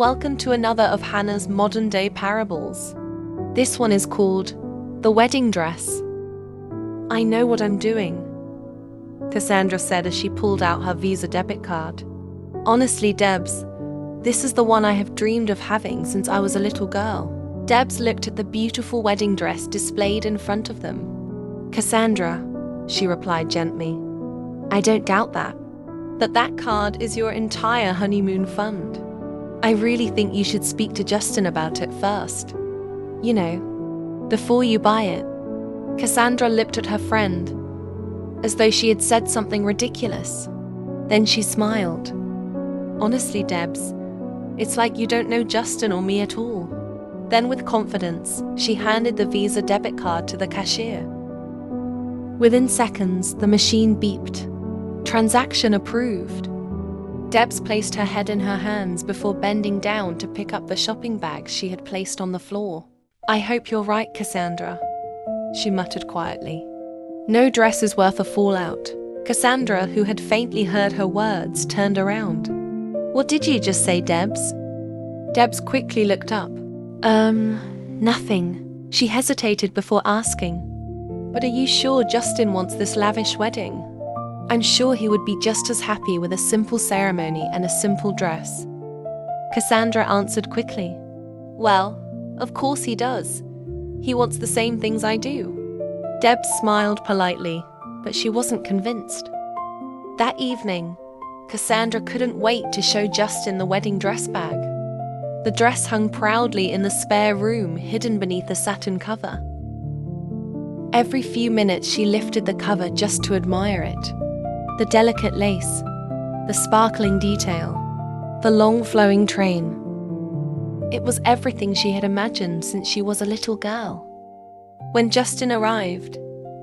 Welcome to another of Hannah's modern-day parables. This one is called The Wedding Dress. I know what I'm doing, Cassandra said as she pulled out her Visa debit card. Honestly, Debs, this is the one I have dreamed of having since I was a little girl. Debs looked at the beautiful wedding dress displayed in front of them. Cassandra, she replied gently, I don't doubt that card is your entire honeymoon fund. I really think you should speak to Justin about it first. You know, before you buy it. Cassandra looked at her friend, as though she had said something ridiculous. Then she smiled. Honestly, Debs, it's like you don't know Justin or me at all. Then with confidence, she handed the Visa debit card to the cashier. Within seconds, the machine beeped. Transaction approved. Debs placed her head in her hands before bending down to pick up the shopping bags she had placed on the floor. I hope you're right, Cassandra, she muttered quietly. No dress is worth a fallout. Cassandra, who had faintly heard her words, turned around. What did you just say, Debs? Debs quickly looked up. Nothing. She hesitated before asking. But are you sure Justin wants this lavish wedding? I'm sure he would be just as happy with a simple ceremony and a simple dress. Cassandra answered quickly. Well, of course he does. He wants the same things I do. Debs smiled politely, but she wasn't convinced. That evening, Cassandra couldn't wait to show Justin the wedding dress bag. The dress hung proudly in the spare room hidden beneath a satin cover. Every few minutes she lifted the cover just to admire it. The delicate lace, the sparkling detail, the long flowing train. It was everything she had imagined since she was a little girl. When Justin arrived,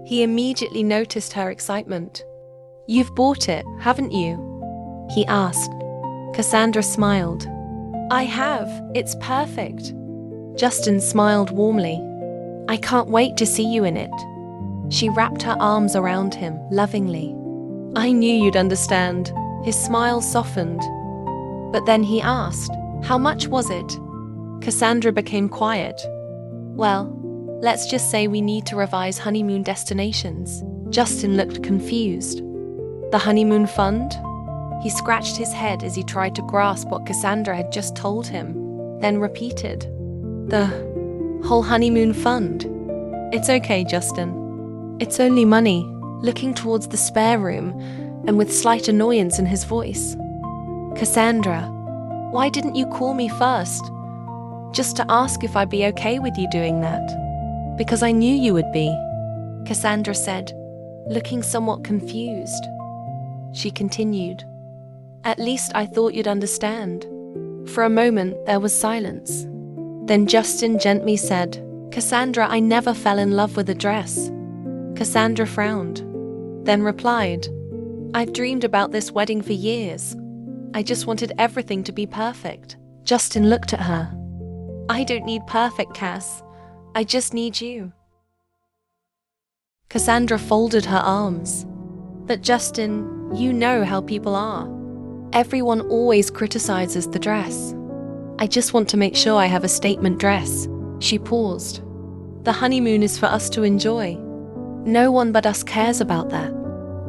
he immediately noticed her excitement. You've bought it, haven't you? He asked. Cassandra smiled. I have, it's perfect. Justin smiled warmly. I can't wait to see you in it. She wrapped her arms around him lovingly. I knew you'd understand. His smile softened. But then he asked, how much was it? Cassandra became quiet. Well, let's just say we need to revise honeymoon destinations. Justin looked confused. The honeymoon fund? He scratched his head as he tried to grasp what Cassandra had just told him, then repeated. The whole honeymoon fund? It's okay, Justin. It's only money. Looking towards the spare room, and with slight annoyance in his voice. Cassandra, why didn't you call me first? Just to ask if I'd be okay with you doing that. Because I knew you would be, Cassandra said, looking somewhat confused. She continued, at least I thought you'd understand. For a moment, there was silence. Then Justin gently said, Cassandra, I never fell in love with a dress. Cassandra frowned, then replied, I've dreamed about this wedding for years. I just wanted everything to be perfect. Justin looked at her. I don't need perfect, Cass. I just need you. Cassandra folded her arms. But Justin, you know how people are. Everyone always criticizes the dress. I just want to make sure I have a statement dress. She paused. The honeymoon is for us to enjoy. No one but us cares about that.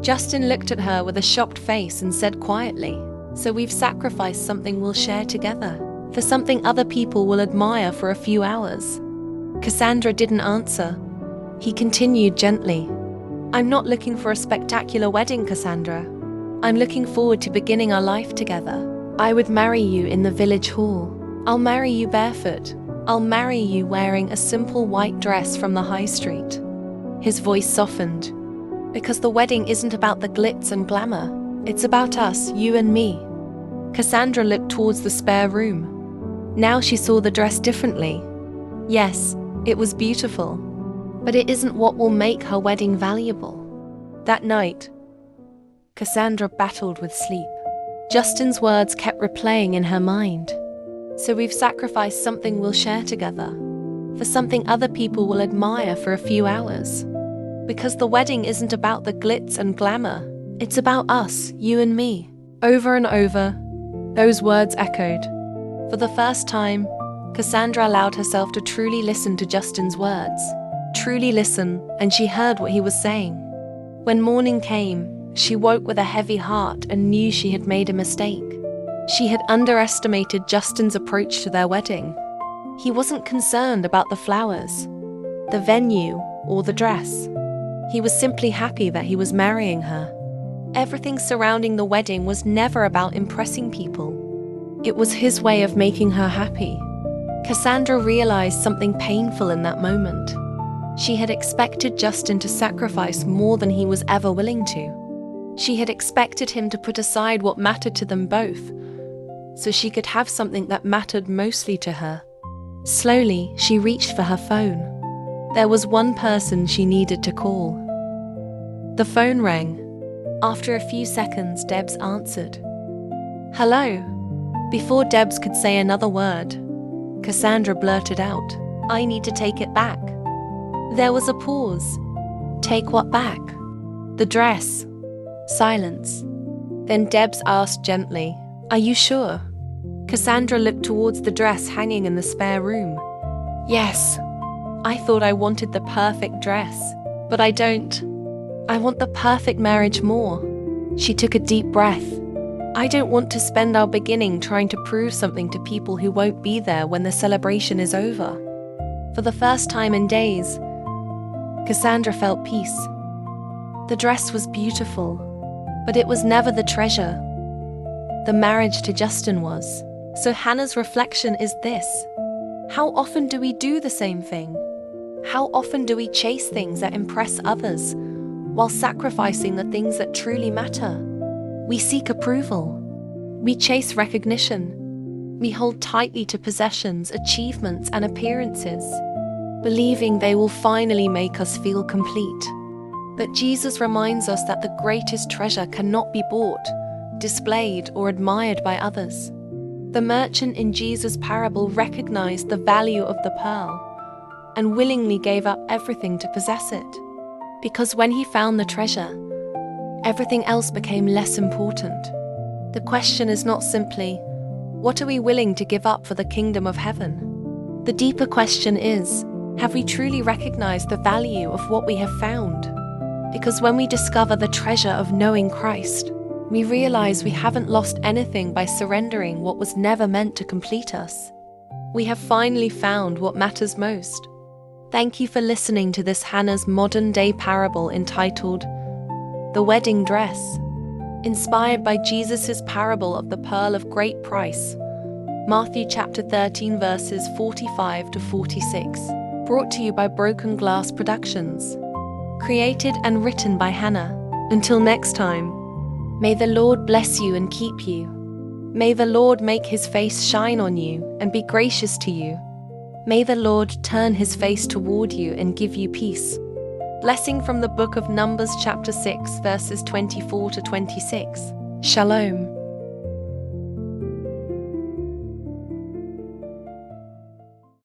Justin looked at her with a shocked face and said quietly, so we've sacrificed something we'll share together, for something other people will admire for a few hours. Cassandra didn't answer. He continued gently, I'm not looking for a spectacular wedding, Cassandra. I'm looking forward to beginning our life together. I would marry you in the village hall. I'll marry you barefoot. I'll marry you wearing a simple white dress from the high street. His voice softened. Because the wedding isn't about the glitz and glamour. It's about us, you and me. Cassandra looked towards the spare room. Now she saw the dress differently. Yes, it was beautiful. But it isn't what will make her wedding valuable. That night, Cassandra battled with sleep. Justin's words kept replaying in her mind. So we've sacrificed something we'll share together, for something other people will admire for a few hours. Because the wedding isn't about the glitz and glamour. It's about us, you and me. Over and over, those words echoed. For the first time, Cassandra allowed herself to truly listen to Justin's words. Truly listen, and she heard what he was saying. When morning came, she woke with a heavy heart and knew she had made a mistake. She had underestimated Justin's approach to their wedding. He wasn't concerned about the flowers, the venue, or the dress. He was simply happy that he was marrying her. Everything surrounding the wedding was never about impressing people. It was his way of making her happy. Cassandra realized something painful in that moment. She had expected Justin to sacrifice more than he was ever willing to. She had expected him to put aside what mattered to them both, so she could have something that mattered mostly to her. Slowly, she reached for her phone. There was one person she needed to call. The phone rang. After a few seconds, Debs answered. "Hello." Before Debs could say another word, Cassandra blurted out, "I need to take it back." There was a pause. "Take what back?" "The dress." Silence. Then Debs asked gently, "Are you sure?" Cassandra looked towards the dress hanging in the spare room. "Yes. I thought I wanted the perfect dress, but I don't. I want the perfect marriage more." She took a deep breath. "I don't want to spend our beginning trying to prove something to people who won't be there when the celebration is over." For the first time in days, Cassandra felt peace. The dress was beautiful, but it was never the treasure. The marriage to Justin was. So Hannah's reflection is this: how often do we do the same thing? How often do we chase things that impress others while sacrificing the things that truly matter? We seek approval. We chase recognition. We hold tightly to possessions, achievements, and appearances, believing they will finally make us feel complete. But Jesus reminds us that the greatest treasure cannot be bought, displayed, or admired by others. The merchant in Jesus' parable recognized the value of the pearl and willingly gave up everything to possess it. Because when he found the treasure, everything else became less important. The question is not simply, what are we willing to give up for the kingdom of heaven? The deeper question is, have we truly recognized the value of what we have found? Because when we discover the treasure of knowing Christ, we realize we haven't lost anything by surrendering what was never meant to complete us. We have finally found what matters most. Thank you for listening to this Hannah's modern-day parable entitled The Wedding Dress, inspired by Jesus' parable of the pearl of great price, Matthew chapter 13 verses 45 to 46, brought to you by Broken Glass Productions, created and written by Hannah. Until next time, may the Lord bless you and keep you. May the Lord make his face shine on you and be gracious to you. May the Lord turn his face toward you and give you peace. Blessing from the book of Numbers chapter 6 verses 24 to 26. Shalom.